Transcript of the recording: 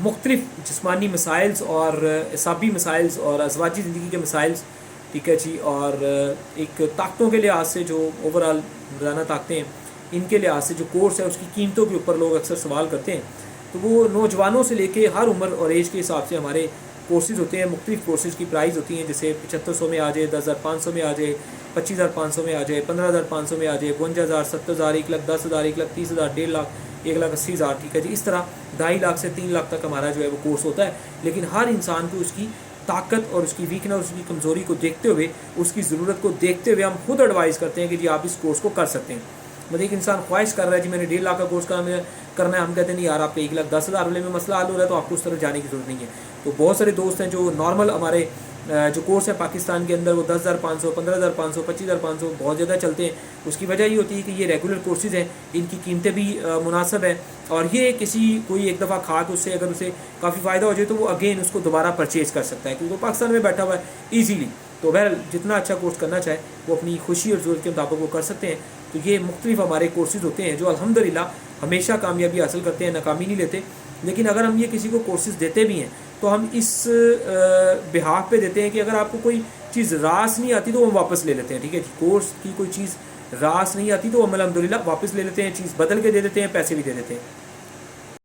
مختلف جسمانی مسائلز اور اعصابی مسائلز اور ازواجی زندگی کے مسائلز، ٹھیک ہے جی، اور ایک طاقتوں کے لحاظ سے جو اوور آل روزانہ طاقتیں ہیں ان کے لحاظ سے جو کورس ہے اس کی قیمتوں کے اوپر لوگ اکثر سوال کرتے ہیں. تو وہ نوجوانوں سے لے کے ہر عمر اور ایج کے حساب سے ہمارے کورسز ہوتے ہیں. مختلف کورسز کی پرائز ہوتی ہیں، جیسے 7500 میں آ جائے، 10,500 میں آ جائے، 25,500 میں آ جائے، 15,500 میں آ جائے، 52,000، 70,000، 1,10,000، 1,30,000، 1,50,000، 1,80,000، ٹھیک ہے جی. اس طرح 2.5 لاکھ سے 3 لاکھ تک ہمارا جو ہے وہ کورس ہوتا ہے. لیکن ہر انسان کو اس کی طاقت اور اس کی ویکنس، اس کی کمزوری کو دیکھتے ہوئے، اس کی ضرورت کو دیکھتے ہوئے ہم خود ایڈوائز کرتے ہیں کہ جی آپ اس کورس کو کر سکتے ہیں. مطلب ایک انسان خواہش کر رہا ہے جی میں نے 1.5 لاکھ کا کورس کرنا ہے، ہم کہتے ہیں نہیں یار آپ کے 1,10,000 والے میں مسئلہ حل ہو رہا ہے تو آپ کو اس طرف جانے کی ضرورت نہیں ہے. تو بہت سارے دوست ہیں جو نارمل ہمارے جو کورس ہے پاکستان کے اندر وہ 10,500، 15,500، 25,500 بہت زیادہ چلتے ہیں. اس کی وجہ یہ ہوتی ہے کہ یہ ریگولر کورسز ہیں، ان کی قیمتیں بھی مناسب ہیں، اور یہ کوئی ایک دفعہ کھا کے اس سے اگر اسے کافی فائدہ ہو جائے تو وہ اگین اس کو دوبارہ پرچیز کر سکتا ہے، کیونکہ وہ پاکستان میں بیٹھا ہوا ہے ایزیلی. تو بہرحال جتنا اچھا کورس کرنا چاہے وہ اپنی خوشی اور ضرورت کے مطابق وہ کر سکتے ہیں. تو یہ مختلف ہمارے کورسز ہوتے ہیں جو الحمدللہ ہمیشہ کامیابی حاصل کرتے ہیں، ناکامی نہیں لیتے. لیکن اگر ہم یہ کسی کو کورسز دیتے بھی ہیں تو ہم اس بحاف پہ دیتے ہیں کہ اگر آپ کو کوئی چیز راس نہیں آتی تو ہم واپس لے لیتے ہیں، ٹھیک ہے. کورس کی کوئی چیز راس نہیں آتی تو ہم الحمدللہ واپس لے لیتے ہیں، چیز بدل کے دے دیتے ہیں، پیسے بھی دے دیتے ہیں.